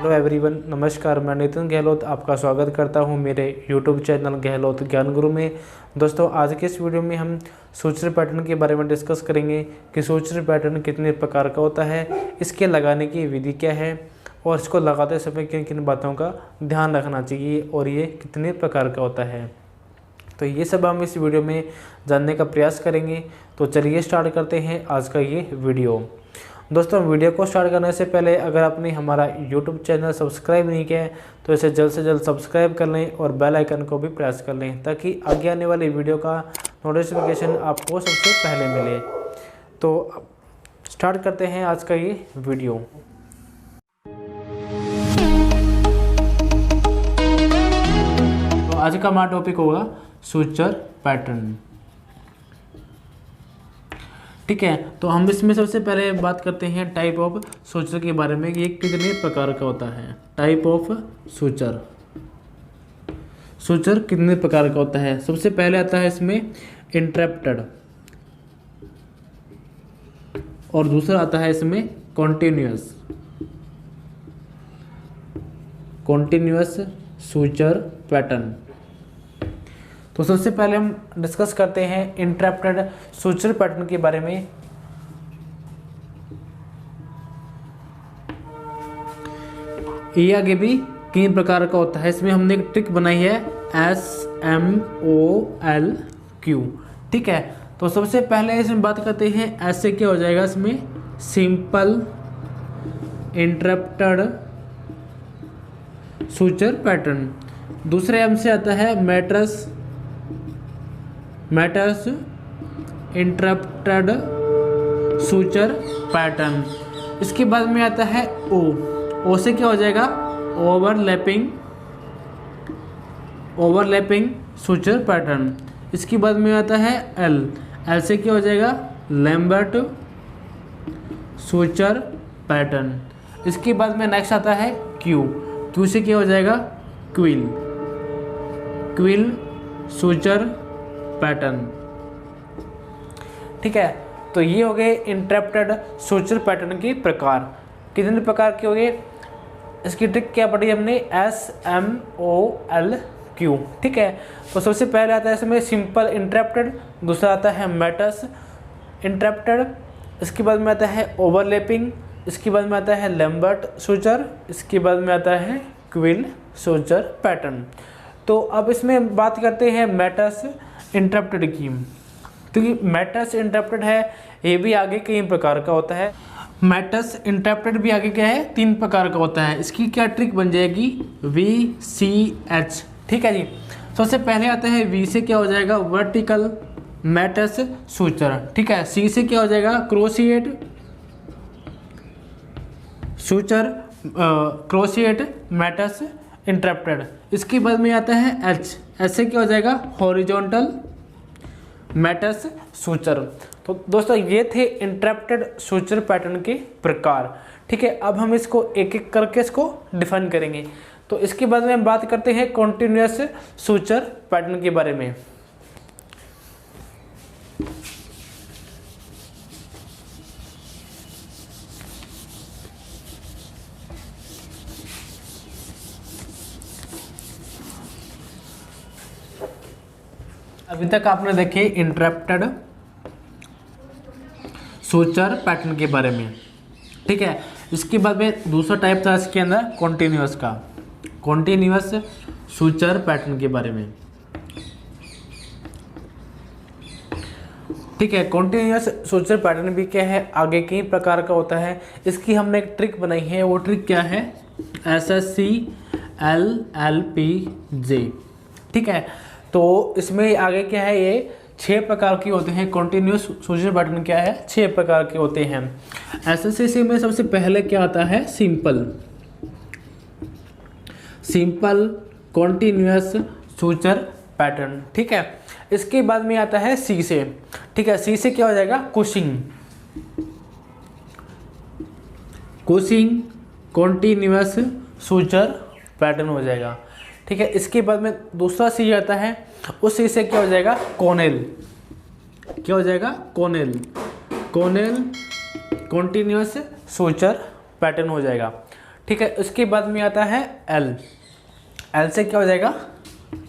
Hello everyone, नमस्कार। मैं नितिन गहलोत आपका स्वागत करता हूं मेरे यूट्यूब चैनल गहलोत ज्ञान गुरु में। दोस्तों, आज के इस वीडियो में हम सूचर पैटर्न के बारे में डिस्कस करेंगे कि सूचर पैटर्न कितने प्रकार का होता है, इसके लगाने की विधि क्या है और इसको लगाते समय किन किन बातों का ध्यान रखना चाहिए और ये कितने प्रकार का होता है। तो ये सब हम इस वीडियो में जानने का प्रयास करेंगे। तो चलिए स्टार्ट करते हैं आज का ये वीडियो। दोस्तों, वीडियो को स्टार्ट करने से पहले अगर आपने हमारा यूट्यूब चैनल सब्सक्राइब नहीं किया है तो इसे जल्द से जल्द सब्सक्राइब कर लें और बेल आइकन को भी प्रेस कर लें ताकि आगे आने वाली वीडियो का नोटिफिकेशन आपको सबसे पहले मिले। तो स्टार्ट करते हैं आज का ये वीडियो। तो आज का हमारा टॉपिक होगा सूचर पैटर्न। ठीक है, तो हम इसमें सबसे पहले बात करते हैं टाइप ऑफ सूचर के बारे में कि ये कितने प्रकार का होता है। टाइप ऑफ सूचर, सूचर कितने प्रकार का होता है। सबसे पहले आता है इसमें इंटरप्टेड और दूसरा आता है इसमें कॉन्टिन्यूअस सूचर पैटर्न। तो सबसे पहले हम डिस्कस करते हैं इंटरप्टेड सूचर पैटर्न के बारे में। ये आगे भी तीन प्रकार का होता है। इसमें हमने एक ट्रिक बनाई है SMOLQ। ठीक है, तो सबसे पहले इसमें बात करते हैं ऐसे क्या हो जाएगा। इसमें सिंपल इंटरप्टेड सूचर पैटर्न। दूसरे एम से आता है मैट्रस इंटरप्टेड सूचर पैटर्न। इसके बाद में आता है ओ से क्या हो जाएगा ओवरलैपिंग सूचर पैटर्न। इसके बाद में आता है एल से क्या हो जाएगा लैम्बर्ट सूचर पैटर्न। इसके बाद में नेक्स्ट आता है क्यू से क्या हो जाएगा क्विल सूचर पैटर्न। ठीक है, तो ये हो गए इंटरप्टेड सूचर पैटर्न के प्रकार। कितने प्रकार के हो गए, इसकी ट्रिक क्या पढ़ी हमने SMOLQ। ठीक है, तो सबसे पहले आता है इसमें सिंपल इंटरप्टेड, दूसरा आता है मैट्रस इंटरप्टेड, इसके बाद में आता है ओवरलैपिंग, इसके बाद में आता है लैम्बर्ट सूचर, इसके बाद में आता है क्विल सूचर पैटर्न। तो अब इसमें बात करते हैं मैट्रस इंटरप्टेड की। तो ये मैट्रस इंटरप्टेड है, ये भी आगे कई प्रकार का होता है। मैट्रस इंटरप्टेड भी आगे क्या है, तीन प्रकार का होता है। इसकी क्या ट्रिक बन जाएगी VCH। ठीक है जी, सबसे पहले आता है V से क्या हो जाएगा वर्टिकल मैट्रस सूचर। ठीक है, C से क्या हो जाएगा क्रोशिएट सूचर क्रोशिएट मैट्रस इंटरप्टेड। इसके बाद में आता है H से क्या हो जाएगा हॉरिजॉन्टल मैट्रस सूचर। तो दोस्तों, ये थे इंटरप्टेड सूचर पैटर्न के प्रकार। ठीक है, अब हम इसको एक एक करके इसको डिफाइन करेंगे। तो इसके बाद में हम बात करते हैं कॉन्टिन्यूअस सूचर पैटर्न के बारे में। अभी तक आपने देखे इंटरप्टेड सूचर पैटर्न के बारे में। ठीक है, इसके बाद में दूसरा टाइप था इसके अंदर कॉन्टिन्यूअस सूचर पैटर्न के बारे में। ठीक है, कॉन्टिन्यूअस सूचर पैटर्न भी क्या है, आगे कई प्रकार का होता है। इसकी हमने एक ट्रिक बनाई है, वो ट्रिक क्या है SSCLLPJ। ठीक है, तो इसमें आगे क्या है, ये 6 प्रकार के होते हैं। कॉन्टिन्यूअस सूचर पैटर्न क्या है, 6 प्रकार के होते हैं। SSC में सबसे पहले क्या आता है सिंपल कॉन्टिन्यूअस सूचर पैटर्न। ठीक है, इसके बाद में आता है C से। ठीक है, C से क्या हो जाएगा कुशिंग कॉन्टिन्यूअस सूचर पैटर्न हो जाएगा। ठीक है, इसके बाद में दूसरा C आता है, उस C से क्या हो जाएगा कोनेल कॉन्टिन्यूअस सूचर पैटर्न हो जाएगा। ठीक है। उसके बाद में आता है एल। एल से क्या हो जाएगा,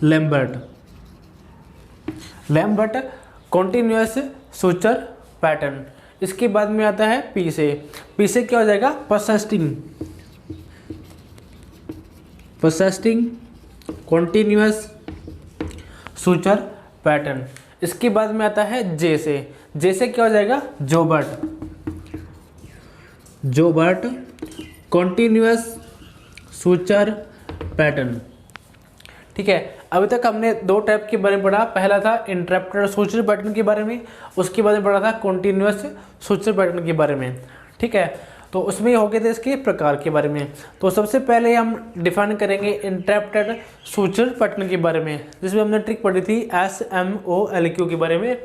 Lambert. Lambert continuous suture pattern. इसके बाद में आता है पी से। पी से क्या हो जाएगा, persisting. Persisting continuous suture pattern. इसके बाद में आता है जे से। जे से क्या हो जाएगा, Joburg. Joburg continuous suture pattern. ठीक है। अभी तक हमने दो टाइप के बारे में पढ़ा। पहला था इंटरप्टेड सूचर पैटर्न के बारे में, उसके बाद में पढ़ा था कॉन्टिन्यूअस सूचर पैटर्न के बारे में। ठीक है, तो उसमें हो गए थे इसके प्रकार के बारे में। तो सबसे पहले हम डिफाइन करेंगे इंटरप्टेड सूचर पैटर्न के बारे में, जिसमें हमने ट्रिक पढ़ी थी SMOLQ के बारे में।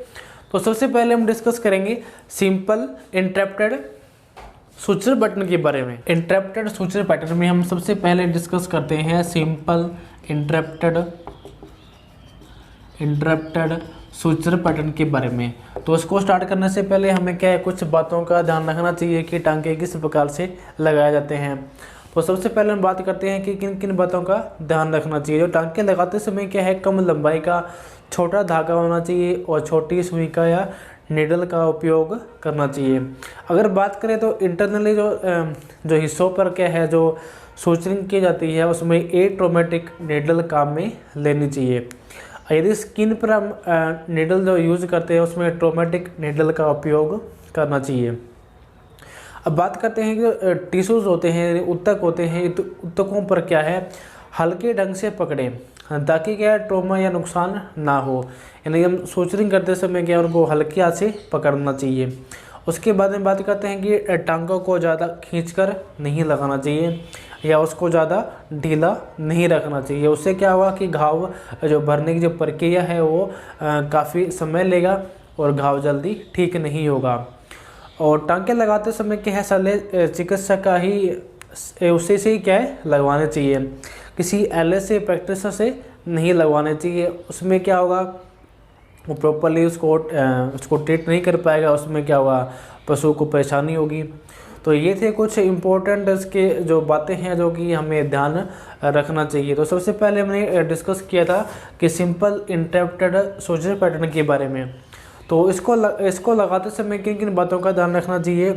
तो सबसे पहले हम डिस्कस करेंगे सिंपल इंटरप्टेड सूचर पैटर्न के बारे में। इंटरप्टेड सूचर पैटर्न में हम सबसे पहले डिस्कस करते हैं सिंपल इंटरप्टेड सूचर पैटर्न के बारे में। तो इसको स्टार्ट करने से पहले हमें क्या है, कुछ बातों का ध्यान रखना चाहिए कि टांके किस प्रकार से लगाए जाते हैं। तो सबसे पहले हम बात करते हैं कि किन किन बातों का ध्यान रखना चाहिए। जो टांके लगाते समय क्या है, कम लंबाई का छोटा धागा होना चाहिए और छोटी सुई का या निडल का उपयोग करना चाहिए। अगर बात करें तो इंटरनली जो हिस्सों पर क्या है, जो सूचरिंग की जाती है, उसमें एट्रोमेटिक निडल काम में लेनी चाहिए। यदि स्किन पर हम निडल जो यूज़ करते हैं उसमें ट्रोमेटिक निडल का उपयोग करना चाहिए। अब बात करते हैं कि टिश्यूज़ होते हैं, उत्तक होते हैं, तो उत्तकों पर क्या है, हल्के ढंग से पकड़ें ताकि क्या है, ट्रोमा या नुकसान ना हो। यानी हम सूचरिंग करते समय क्या उनको हल्के हाथ से पकड़ना चाहिए। उसके बाद में बात करते हैं कि टांगों को ज़्यादा खींचकर नहीं लगाना चाहिए या उसको ज़्यादा ढीला नहीं रखना चाहिए। उससे क्या होगा कि घाव जो भरने की जो प्रक्रिया है वो काफ़ी समय लेगा और घाव जल्दी ठीक नहीं होगा। और टांके लगाते समय क्या है, सलाह चिकित्सक का ही उसी से ही क्या है लगवाने चाहिए, किसी एलएस से प्रैक्टिसर से नहीं लगवाने चाहिए। उसमें क्या होगा, वो प्रॉपरली उसको ट्रीट नहीं कर पाएगा, उसमें क्या होगा, पशु को परेशानी होगी। तो ये थे कुछ इम्पोर्टेंट इसके जो बातें हैं जो कि हमें ध्यान रखना चाहिए। तो सबसे पहले हमने डिस्कस किया था कि सिंपल इंटरप्टेड सूचर पैटर्न के बारे में। तो इसको लगाते समय किन किन बातों का ध्यान रखना चाहिए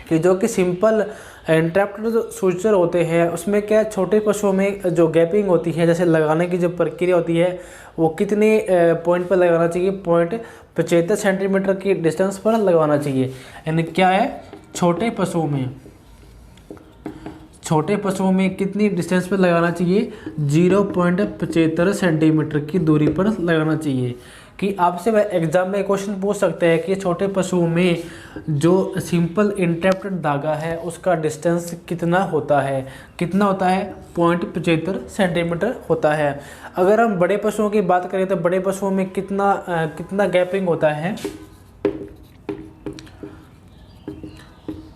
कि जो कि सिंपल इंटरप्टेड जो सूचर होते हैं उसमें क्या है, छोटे पशुओं में जो गैपिंग होती है, जैसे लगाने की जो प्रक्रिया होती है वो कितने पॉइंट पर लगाना चाहिए, 0.75 सेंटीमीटर की डिस्टेंस पर लगवाना चाहिए। यानी क्या है, छोटे पशुओं में कितनी डिस्टेंस पर लगाना चाहिए, 0.75 सेंटीमीटर की दूरी पर लगाना चाहिए। कि आपसे एग्जाम में क्वेश्चन पूछ सकते हैं कि छोटे पशुओं में जो सिंपल इंटरप्टेड धागा है उसका डिस्टेंस कितना होता है, 0.75 सेंटीमीटर होता है। अगर हम बड़े पशुओं की बात करें तो बड़े पशुओं में कितना गैपिंग होता है,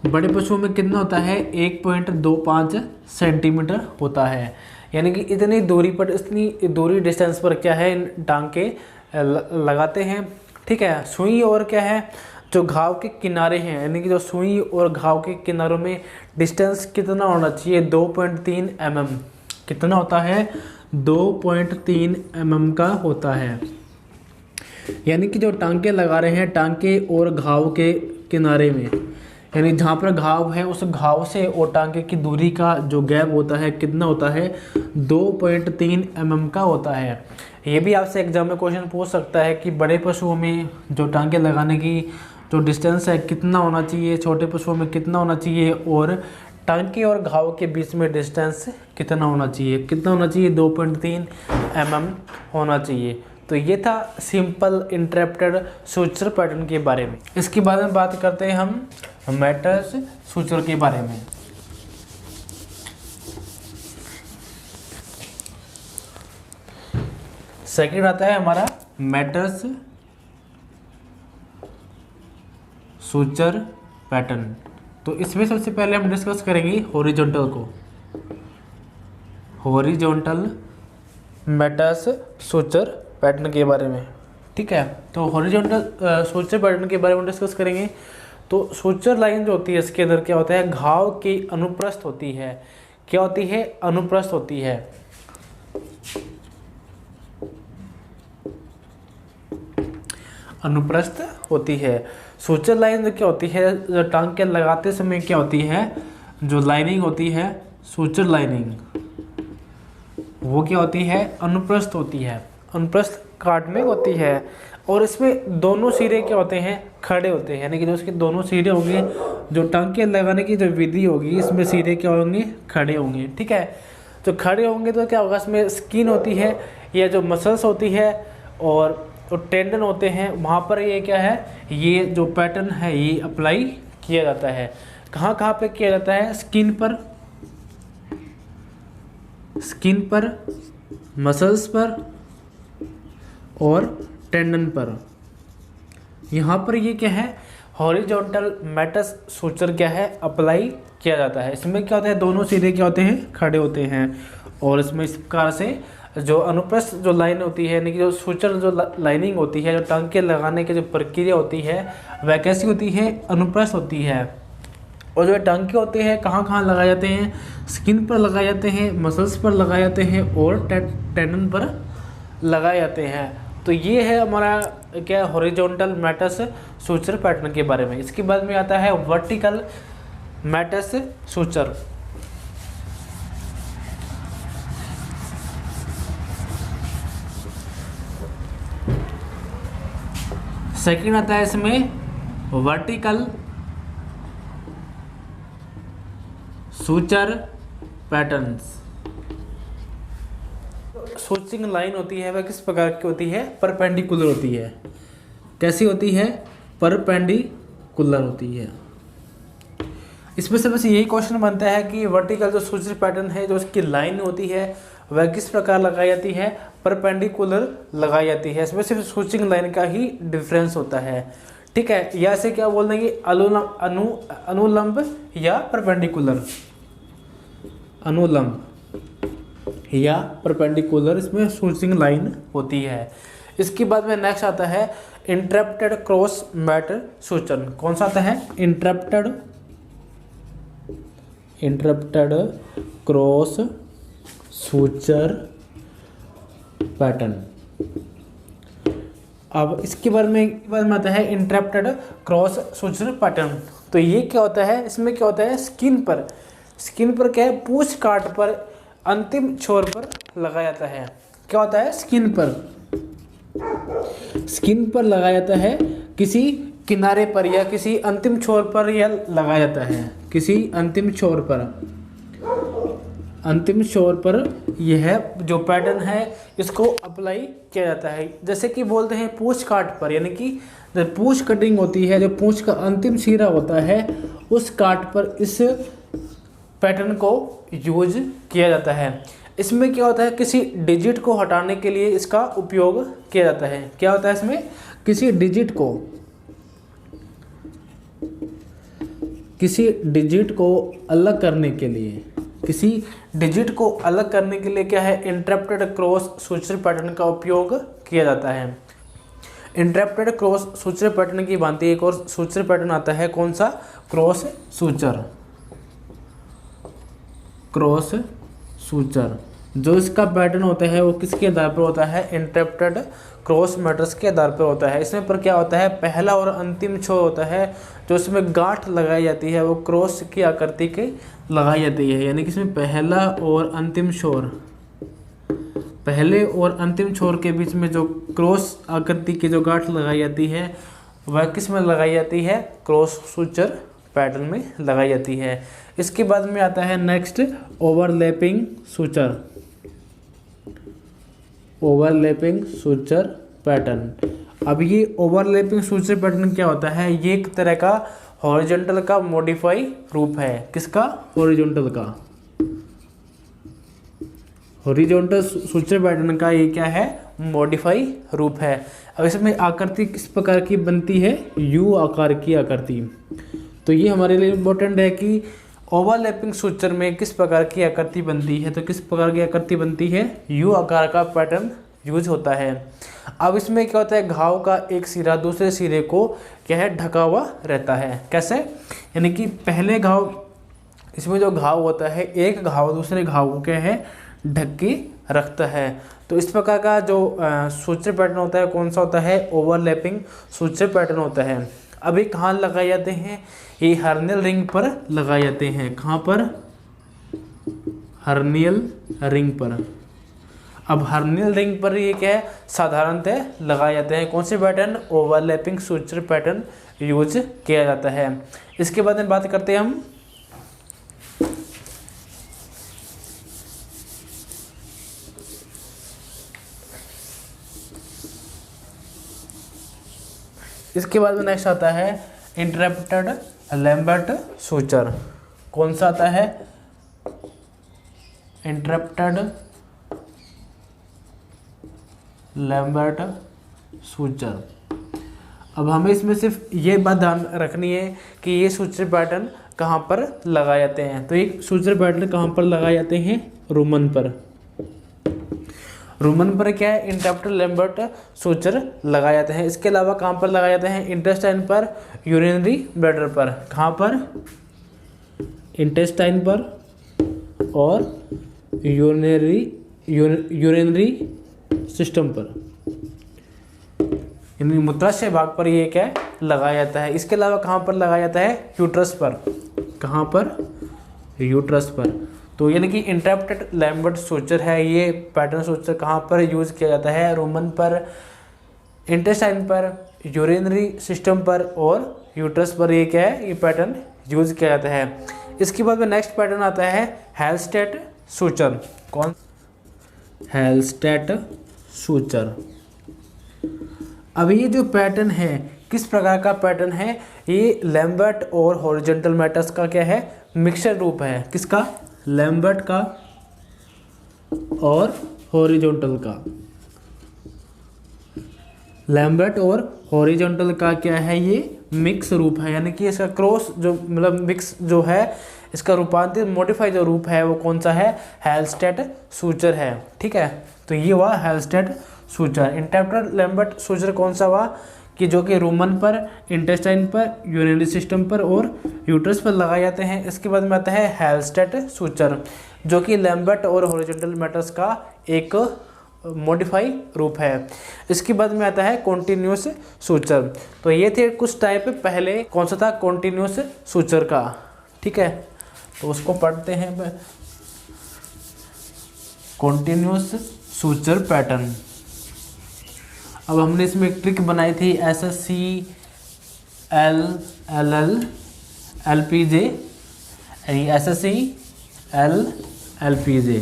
बड़े पशुओं में कितना होता है, 1.25 सेंटीमीटर होता है। यानी कि इतनी दूरी डिस्टेंस पर क्या है, टांके लगाते हैं। ठीक है। सुई और क्या है, जो घाव के किनारे हैं, यानी कि जो सुई और घाव के किनारों में डिस्टेंस कितना होना चाहिए, 2.3 mm। कितना होता है, 2.3 mm का होता है। यानी कि जो टांके लगा रहे हैं, टांके और घाव के किनारे में, यानी जहाँ पर घाव है उस घाव से और टांके की दूरी का जो गैप होता है कितना होता है, 2.3 mm का होता है। ये भी आपसे एग्जाम में क्वेश्चन पूछ सकता है कि बड़े पशुओं में जो टांके लगाने की जो डिस्टेंस है कितना होना चाहिए, छोटे पशुओं में कितना होना चाहिए, और टांके और घाव के बीच में डिस्टेंस कितना होना चाहिए, 2.3 mm होना चाहिए। तो ये था सिंपल इंटरप्टेड सूचर पैटर्न के बारे में। इसके बाद में बात करते हैं हम मैटर्स सूचर के बारे में। सेकंड आता है हमारा मैटर्स सूचर पैटर्न। तो इसमें सबसे पहले हम डिस्कस करेंगे हॉरिजॉन्टल को, हॉरिजॉन्टल मैटर्स सूचर पैटर्न के बारे में। ठीक है। तो हॉरिजॉन्टल सूचर पैटर्न के बारे में डिस्कस करेंगे। तो सूचर लाइन जो होती है इसके अंदर क्या होता है, घाव की अनुप्रस्थ होती है। क्या होती है, अनुप्रस्थ होती है। अनुप्रस्थ होती है। सूचर लाइन जो क्या होती है, जो टांग के लगाते समय क्या होती है, जो लाइनिंग होती है सूचर लाइनिंग, वो क्या होती है, अनुप्रस्थ होती है, अनुप्रस्थ काट में होती है। और इसमें दोनों सिरे क्या होते हैं, खड़े होते हैं, यानी कि जो इसके दोनों सिरे होंगे, जो टांके लगाने की जो विधि होगी इसमें सिरे क्या होंगे, खड़े होंगे। ठीक है, तो खड़े होंगे तो क्या होगा, इसमें स्किन होती है या जो मसल्स होती है और टेंडन होते हैं, वहाँ पर ये क्या है, ये जो पैटर्न है ये अप्लाई किया जाता है। कहाँ कहाँ पे किया जाता है, स्किन पर, स्किन पर, मसल्स पर और टेंडन पर। यहाँ पर ये क्या है, हॉरिजॉन्टल मैटस सूचर क्या है, अप्लाई किया जाता है। इसमें क्या होता है, दोनों सिरे क्या होते हैं, खड़े होते हैं। और इसमें इस प्रकार से जो अनुप्रस्थ जो लाइन होती है, यानी कि जो सूचर जो लाइनिंग होती है, जो टांके लगाने की जो प्रक्रिया होती है वह कैसी होती है, अनुप्रस्थ होती है। और जो टांके होते हैं कहाँ कहाँ लगाए जाते हैं, स्किन पर लगाए जाते हैं, मसल्स पर लगाए जाते हैं और टेंडन पर लगाए जाते हैं। तो ये है हमारा क्या, हॉरिजॉन्टल मैटस सूचर पैटर्न के बारे में। इसके बाद में आता है वर्टिकल मैटस सूचर। सेकंड आता है इसमें वर्टिकल सूचर पैटर्न्स। सूचिंग लाइन होती है वह किस प्रकार की होती है, परपेंडिकुलर होती है। कैसी होती है, परपेंडिकुलर होती है। इसमें से बस यही क्वेश्चन बनता है कि वर्टिकल जो सूचर पैटर्न है, जो इसकी लाइन होती है वह किस प्रकार लगाई जाती है, परपेंडिकुलर लगाई जाती है। इसमें सिर्फ सूचिंग लाइन का ही डिफरेंस होता है। ठीक है, या से क्या बोल देंगे, अनुलंब या परपेंडिकुलर, अनुलंब या परपेंडिकुलर इसमें सूचिंग लाइन होती है। इसके बाद में नेक्स्ट आता है इंटरप्टेड क्रॉस मैटर सूचन। कौन सा आता है, इंटरप्टेड क्रॉस सूचर पैटर्न। अब इसके बाद में आता है इंटरप्टेड क्रॉस सूचर पैटर्न। तो ये क्या होता है, इसमें क्या होता है, स्किन पर क्या है, पूंछ काट पर अंतिम छोर पर लगाया जाता है। क्या होता है, स्किन पर लगाया जाता है, किसी किनारे पर या किसी अंतिम छोर पर यह लगाया जाता है, किसी अंतिम छोर पर यह जो पैटर्न है इसको अप्लाई किया जाता है। जैसे कि बोलते हैं पूंछ काट पर, यानी कि जब पूंछ कटिंग होती है, जो पूंछ का अंतिम सिरा होता है उस काट पर इस पैटर्न को यूज किया जाता है। इसमें क्या होता है, किसी डिजिट को हटाने के लिए इसका उपयोग किया जाता है। क्या होता है इसमें, किसी डिजिट को अलग करने के लिए, क्या है, इंटरप्टेड क्रॉस सूचर पैटर्न का उपयोग किया जाता है। इंटरप्टेड क्रॉस सूचर पैटर्न की भांति एक और सूचर पैटर्न आता है, कौन सा, क्रॉस सूचर। जो इसका पैटर्न होता है वो किसके आधार पर होता है, इंटरप्टेड क्रॉस मैटर्स के आधार पर होता है। इसमें पर क्या होता है, पहला और अंतिम छोर होता है, जो इसमें गांठ लगाई जाती है वो क्रॉस की आकृति के लगाई जाती है। यानी कि इसमें पहले और अंतिम छोर के बीच में जो क्रॉस आकृति की जो गांठ लगाई जाती है वह किस में लगाई जाती है, क्रॉस सूचर पैटर्न में लगाई जाती है। इसके बाद में आता है नेक्स्ट ओवरलैपिंग सूचर पैटर्न। अब ये ओवरलैपिंग सूचर पैटर्न क्या होता है, ये एक तरह का हॉरिजॉन्टल का मॉडिफाई रूप है। किसका, हॉरिजॉन्टल सूचर पैटर्न का ये क्या है, मॉडिफाई रूप है। अब इसमें आकृति किस प्रकार की बनती है, यू आकार की आकृति। तो ये हमारे लिए इम्पोर्टेंट है कि ओवरलैपिंग सूचर में किस प्रकार की आकृति बनती है। तो किस प्रकार की आकृति बनती है, यू आकार का पैटर्न यूज होता है। अब इसमें क्या होता है, घाव का एक सिरा दूसरे सिरे को क्या है ढका हुआ रहता है। कैसे, यानी कि पहले घाव, इसमें जो घाव होता है एक घाव दूसरे घाव को क्या है ढक के रखता है। तो इस प्रकार का जो सूचर पैटर्न होता है कौन सा होता है, ओवरलैपिंग सूचर पैटर्न होता है। अब ये कहाँ लगाए जाते हैं, ये हर्नियल रिंग पर लगाए जाते हैं। कहाँ पर, हर्नियल रिंग पर। अब हर्नियल रिंग पर ये क्या है साधारणतः लगाए जाते हैं कौन से pattern, overlapping suture pattern use किया जाता है। इसके बाद में बात करते हैं हम इसके बाद में नेक्स्ट आता है इंटरप्टेड लैम्बर्ट सूचर। कौन सा आता है, इंटरप्टेड लैम्बर्ट सूचर। अब हमें इसमें सिर्फ ये बात ध्यान रखनी है कि ये सूचर पैटर्न कहाँ पर लगाए जाते हैं। तो ये सूचर पैटर्न कहाँ पर लगाए जाते हैं, रोमन पर। रोमन पर क्या है, इंटरप्टेड लैम्बर्ट सूचर लगाए जाते हैं। इसके अलावा कहाँ पर लगाए जाते हैं, इंटेस्टाइन पर, यूरिनरी ब्लैडर पर। कहाँ पर, इंटेस्टाइन पर और यूरिनरी सिस्टम पर, यानी मूत्राशय भाग पर ये क्या है लगाया जाता है। इसके अलावा कहाँ पर लगाया जाता है, यूट्रस पर। कहाँ पर, यूट्रस पर। तो यानी कि इंटरप्टेड लैम्बर्ट सूचर है, ये पैटर्न सूचर कहाँ पर यूज किया जाता है, रोमन पर, इंटेस्टाइन पर, यूरिनरी सिस्टम पर और यूट्रस पर ये क्या है, ये पैटर्न यूज किया जाता है। इसके बाद में नेक्स्ट पैटर्न आता है हेलस्टेट सूचर। कौन, हेलस्टेट सूचर। अब ये जो पैटर्न है किस प्रकार का पैटर्न है, ये लैम्बर्ट और हॉरिजॉन्टल मैटर्स का क्या है मिक्सचर रूप है। किसका, लैम्बर्ट का और हॉरिजॉन्टल का। लैम्बर्ट और हॉरिजॉन्टल का क्या है, ये मिक्स रूप है, यानी कि इसका क्रॉस जो मतलब मिक्स जो है, इसका रूपांतरित मॉडिफाई जो रूप है वो कौन सा है, हेलस्टेट सूचर है। ठीक है, तो ये हुआ हेलस्टेट सूचर। इंटरप्टेड लैम्बर्ट सूचर कौन सा हुआ कि जो कि रोमन पर, इंटेस्टाइन पर, यूरिनरी सिस्टम पर और यूट्रस पर लगाए जाते हैं। इसके बाद में आता है हेलस्टेट सूचर जो कि लैम्बर्ट और हॉरिजॉन्टल मैटर्स का एक मॉडिफाई रूप है। इसके बाद में आता है कॉन्टिन्यूस सूचर। तो ये थे कुछ टाइप पहले कौन सा था, कॉन्टिन्यूस सूचर का। ठीक है, तो उसको पढ़ते हैं, कॉन्टिन्यूस सूचर पैटर्न। अब हमने इसमें एक ट्रिक बनाई थी, SSC LLL LPJ, SSC LLPJ।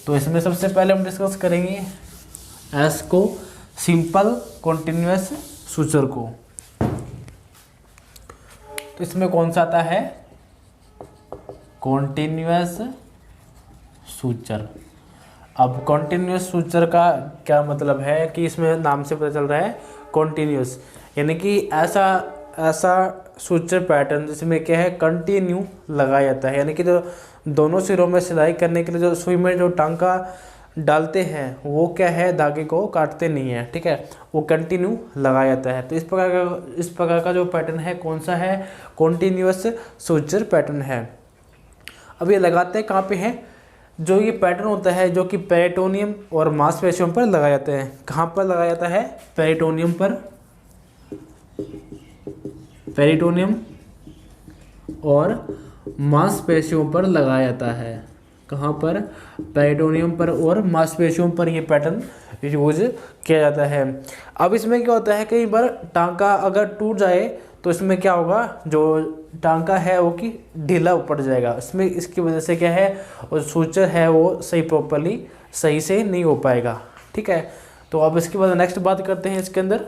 तो इसमें सबसे पहले हम डिस्कस करेंगे एस को, सिंपल कॉन्टिन्यूस सूचर को। तो इसमें कौन सा आता है, कॉन्टिन्यूस सूचर। अब कॉन्टिन्यूस सूचर का क्या मतलब है कि इसमें नाम से पता चल रहा है कॉन्टिन्यूस, यानी कि ऐसा सूचर पैटर्न जिसमें क्या है कंटिन्यू लगाया जाता है, यानी कि जो दोनों सिरों में सिलाई करने के लिए जो सुई में जो टांका डालते हैं वो क्या है धागे को काटते नहीं है। ठीक है, वो कंटिन्यू लगाया जाता है। तो इस प्रकार का जो पैटर्न है कौन सा है, कॉन्टिन्यूस सूचर पैटर्न है। अब ये लगाते हैं कहाँ पे हैं, जो ये पैटर्न होता है जो कि पेरिटोनियम और मांसपेशियों पर लगाया जाता है। कहाँ पर लगाया जाता है, पेरिटोनियम पर, पेरिटोनियम और मांसपेशियों पर लगाया जाता है। कहाँ पर, पेरिटोनियम पर और मांसपेशियों पर ये पैटर्न यूज किया जाता है। अब इसमें क्या होता है, कई बार टांका अगर टूट जाए तो इसमें क्या होगा, जो टांका है वो कि ढीला पड़ जाएगा। इसमें इसकी वजह से क्या है, और सूचर है वो सही प्रॉपरली सही से नहीं हो पाएगा। ठीक है, तो अब इसके बाद नेक्स्ट बात करते हैं इसके अंदर।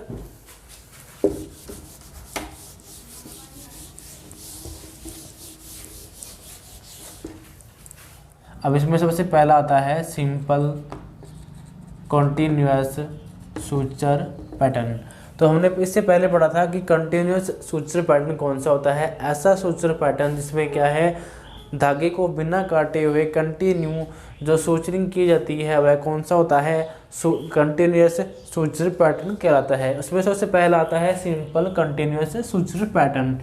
अब इसमें सबसे पहला आता है सिंपल कॉन्टिन्यूस सूचर पैटर्न। तो हमने इससे पहले पढ़ा था कि कंटिन्यूस सूचर पैटर्न कौन सा होता है, ऐसा सूचर पैटर्न जिसमें क्या है धागे को बिना काटे हुए कंटिन्यू जो सूचरिंग की जाती है वह कौन सा होता है, कंटिन्यूअस सूचर पैटर्न कहलाता है। उसमें सबसे पहला आता है सिंपल कंटिन्यूअस सूचर पैटर्न।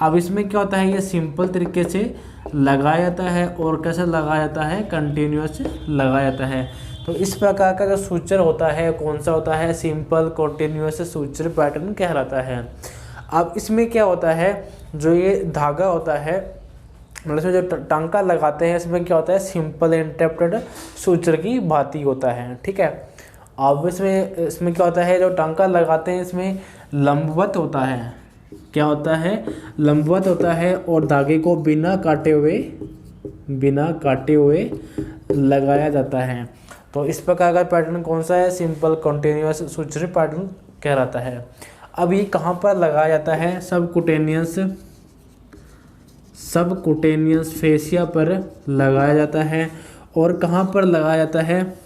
अब इसमें क्या होता है, ये सिंपल तरीके से लगाया जाता है और कैसे लगाया जाता है, कंटिन्यूअस लगाया जाता है। तो इस प्रकार का जो सूचर होता है कौन सा होता है, सिंपल कंटिन्यूअस सूचर पैटर्न कहलाता है। अब इसमें क्या होता है, जो ये धागा होता है मतलब इसमें जो टांका लगाते हैं इसमें क्या होता है, सिंपल इंटरप्टेड सूचर की भांति होता है। ठीक है, अब इसमें क्या होता है, जो टांका लगाते हैं इसमें लंबवत होता है, क्या होता है, लंबवत होता है और धागे को बिना काटे हुए लगाया जाता है। तो इस प्रकार का पैटर्न कौन सा है, सिंपल कंटिन्यूअस सूचर पैटर्न कहलाता है। अब ये कहाँ पर लगाया जाता है, सबकुटेनियस फेसिया पर लगाया जाता है। और कहाँ पर लगाया जाता है,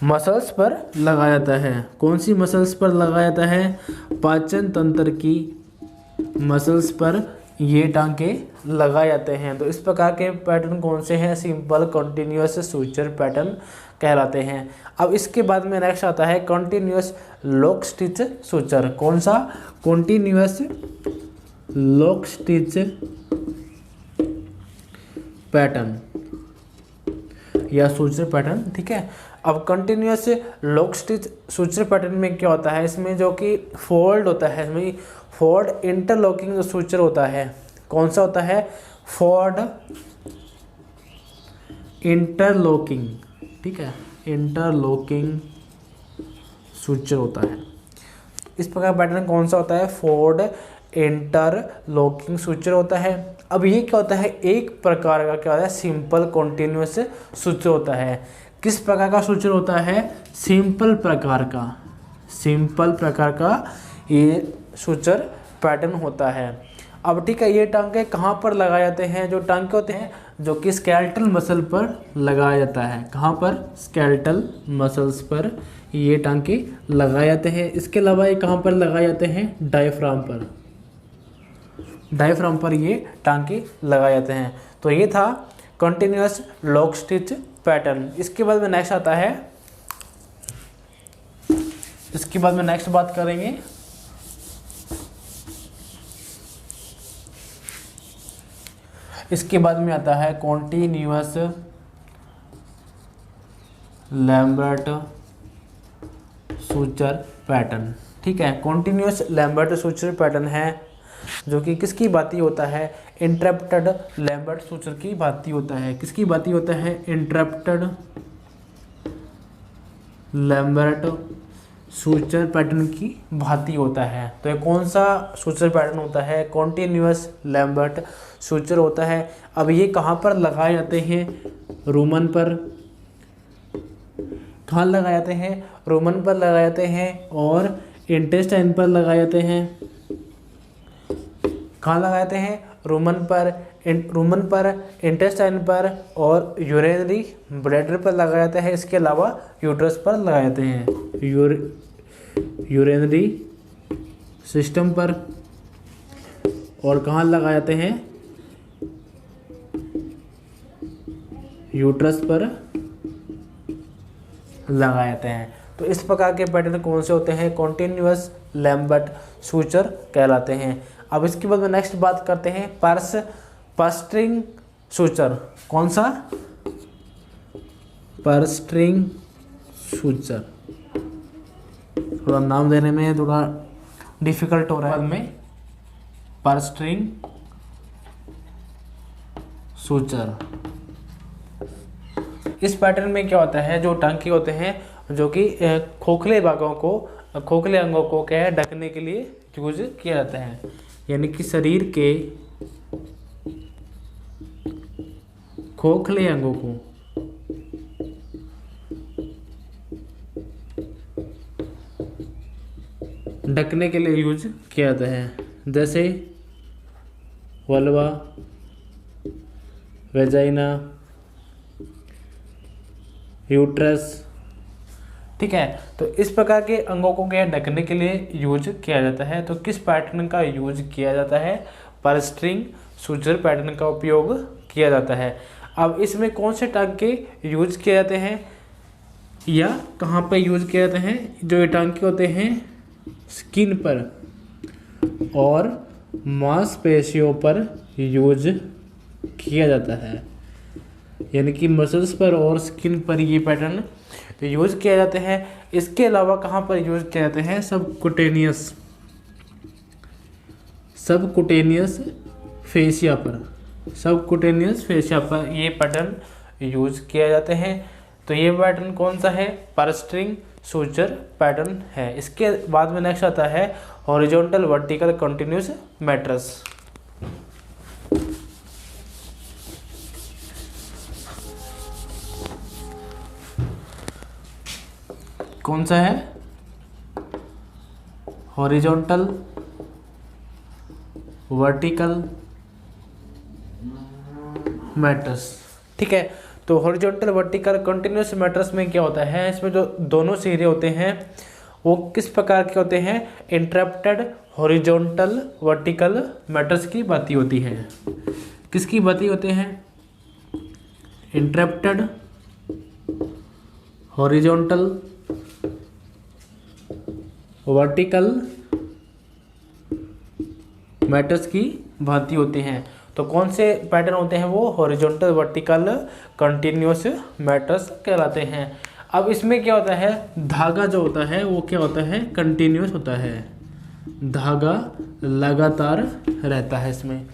मसल्स पर लगाया जाता है। कौन सी मसल्स पर लगाया जाता है, पाचन तंत्र की मसल्स पर ये टांके लगाए जाते हैं। तो इस प्रकार के पैटर्न कौन से हैं, सिंपल कंटिन्यूअस सूचर पैटर्न कहलाते हैं। अब इसके बाद में नेक्स्ट आता है कंटिन्यूअस लॉक स्टिच सूचर। कौन सा, कंटिन्यूअस लॉक स्टिच पैटर्न या सूचर पैटर्न। ठीक है, अब continuous lock stitch suture pattern में क्या होता है, इसमें जो कि फोल्ड होता है, इसमें फोल्ड इंटरलॉकिंग सूचर होता है। कौन सा होता है, फोल्ड इंटरलॉकिंग। ठीक है, इंटरलॉकिंग सूचर होता है। इस प्रकार पैटर्न कौन सा होता है, फोल्ड इंटरलॉकिंग सूचर होता है। अब ये क्या होता है, एक प्रकार का क्या होता है, सिंपल कंटिन्यूअस सूचर होता है। किस प्रकार का सूचर होता है, सिंपल प्रकार का ये सूचर पैटर्न होता है। अब ठीक है, ये टांके कहाँ पर लगाए जाते हैं, जो टांके होते हैं जो कि स्केलेटल मसल पर लगाया जाता है। कहाँ पर, स्केलेटल मसल्स पर ये टांके लगाए जाते हैं। इसके अलावा ये कहाँ पर लगाए जाते हैं, डायफ्राम पर ये टांके लगाए जाते हैं। तो ये था कंटिन्यूअस लॉक स्टिच पैटर्न। इसके बाद में नेक्स्ट आता है, इसके बाद में नेक्स्ट बात करेंगे इसके बाद में आता है कॉन्टिन्यूअस लैम्बर्ट सूचर पैटर्न। ठीक है, कॉन्टिन्यूअस लैम्बर्ट सूचर पैटर्न है जो कि किसकी भांति होता है, इंटरप्टेड लैम्बर्ट सूचर की भांति होता है। किसकी भांति होता है, इंटरप्टेड लैम्बर्ट सूचर पैटर्न की भांति होता है। तो ये कौन सा सूचर पैटर्न होता है, कॉन्टिन्यूअस लैम्बर्ट सूचर होता है। अब ये कहाँ पर लगाए जाते हैं, रोमन पर। कहाँ लगाए जाते हैं, रोमन पर लगाए जाते हैं और इंटेस्टाइन पर लगाए जाते हैं। कहाँ लगाए जाते हैं, रोमन पर, इंटेस्टाइन पर और यूरिनरी ब्लैडर पर लगाया जाता है। इसके अलावा यूट्रस पर लगाए जाते हैं, यूरिनरी सिस्टम पर। और कहाँ लगाए जाते हैं, यूट्रस पर लगाए जाते हैं। तो इस प्रकार के पैटर्न कौन से होते हैं, कॉन्टिन्यूअस लैम्बर्ट सूचर कहलाते हैं। अब इसके बाद में नेक्स्ट बात करते हैं परस्ट्रिंग सूचर। कौन सा, परस्ट्रिंग सूचर। थोड़ा नाम देने में थोड़ा डिफिकल्ट हो रहा है में, परस्ट्रिंग सूचर। इस पैटर्न में क्या होता है, जो टांके होते हैं जो कि खोखले अंगों को क्या है, ढकने के लिए यूज किया जाता है। यानी कि शरीर के खोखले अंगों को ढकने के लिए यूज किया जाता है, जैसे वल्वा, वेजाइना, यूट्रस। ठीक है, तो इस प्रकार के अंगों को क्या ढकने के लिए यूज किया जाता है। तो किस पैटर्न का यूज किया जाता है, परस्ट्रिंग सूचर पैटर्न का उपयोग किया जाता है। अब इसमें कौन से टांके यूज किए जाते हैं या कहाँ पर यूज किए जाते हैं? जो ये टांके होते हैं स्किन पर और मांसपेशियों पर यूज किया जाता है, यानी कि मसल्स पर और स्किन पर ये पैटर्न यूज किया जाते हैं। इसके अलावा कहाँ पर यूज किए जाते हैं? सबकुटेनियस फेशिया पर ये पैटर्न यूज किया जाते हैं। तो ये पैटर्न कौन सा है? परस्ट्रिंग सूचर पैटर्न है। इसके बाद में नेक्स्ट आता है हॉरिजॉन्टल वर्टिकल कंटिन्यूस मैट्रेस। कौन सा है? Horizontal vertical mattress. ठीक है, तो हॉरिजॉन्टल वर्टिकल कंटिन्यूस मैट्रेस में क्या होता है? इसमें जो दोनों सिरे होते हैं वो किस प्रकार के होते हैं? इंटरप्टेड हॉरिजॉन्टल वर्टिकल मैट्रेस की बाती होती है। किसकी बाती होते हैं? इंटरप्टेड हॉरिजॉन्टल वर्टिकल मैट्रेस की भांति होती हैं। तो कौन से पैटर्न होते हैं? वो हॉरिजॉन्टल वर्टिकल कंटिन्यूस मैट्रेस कहलाते हैं। अब इसमें क्या होता है? धागा जो होता है वो क्या होता है? कंटिन्यूस होता है, धागा लगातार रहता है इसमें।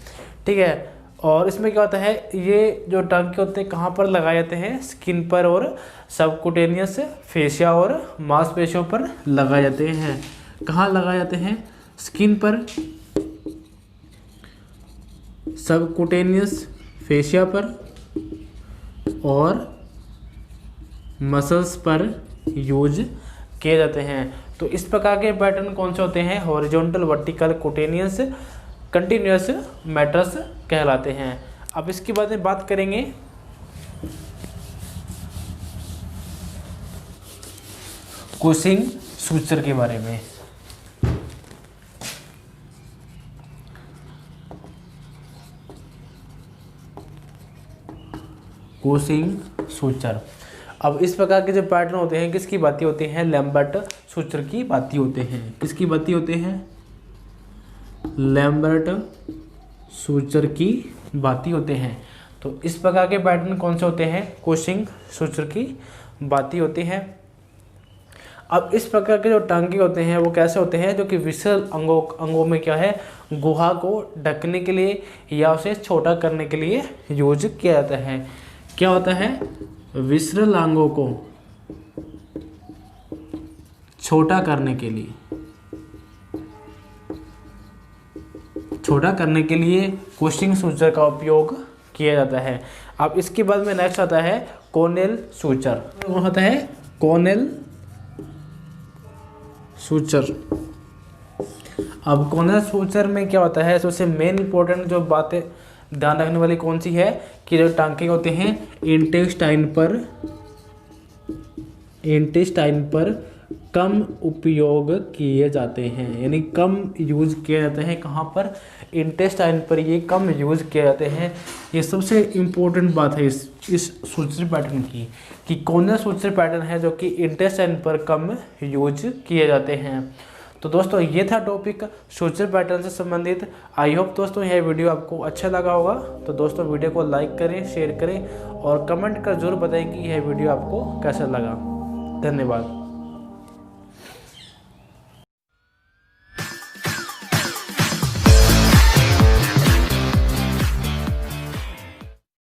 ठीक है, और इसमें क्या होता है? ये जो टांके होते हैं कहाँ पर लगाए जाते हैं? स्किन पर और सबकुटेनियस फेशिया और मांसपेशियों पर लगाए जाते हैं। कहाँ लगाए जाते हैं? स्किन पर, सबकुटेनियस फेशिया पर और मसल्स पर यूज किए जाते हैं। तो इस प्रकार के पैटर्न कौन से होते हैं? Horizontal vertical cutaneous continuous mattress कहलाते हैं। अब इसके बाद में बात करेंगे कुशिंग सूचर के बारे में। Cushing suture. अब इस प्रकार के जो पैटर्न होते हैं किसकी बातें होती हैं? लैम्बर्ट सूचर की बातें होते हैं। किसकी बातें होते हैं? लैम्बर्ट सूचर की बातें होते हैं। तो इस प्रकार के पैटर्न कौन से होते हैं? कुशिंग सूचर की बातें होती हैं। अब इस प्रकार के जो टांके होते हैं वो कैसे होते हैं? जो कि विसरल अंगों में क्या है? गुहा को ढकने के लिए या उसे छोटा करने के लिए यूज किया जाता है। क्या होता है? विसरल अंगों को छोटा करने के लिए कुशिंग सूचर का उपयोग किया जाता है। अब इसके बाद में नेक्स्ट आता है कोनेल सूचर। वो होता है कोनेल सूचर। अब कोनेल सूचर में क्या होता है? सबसे मेन इंपॉर्टेंट जो बातें ध्यान रखने वाली कौन सी है कि जो टांके होते हैं इंटेस्टाइन पर कम उपयोग किए जाते हैं, यानी कम यूज किए जाते हैं। कहाँ पर? इंटेस्टाइन पर ये कम यूज किए जाते हैं। ये सबसे इम्पोर्टेंट बात है इस सूचर पैटर्न की कि कोनेल सूचर पैटर्न है जो कि इंटेस्टाइन पर कम यूज किए जाते हैं। तो दोस्तों ये था टॉपिक सूचर पैटर्न से संबंधित। आई होप दोस्तों यह वीडियो आपको अच्छा लगा होगा। तो दोस्तों वीडियो को लाइक करें, शेयर करें और कमेंट कर जरूर बताएं कि यह वीडियो आपको कैसा लगा। धन्यवाद।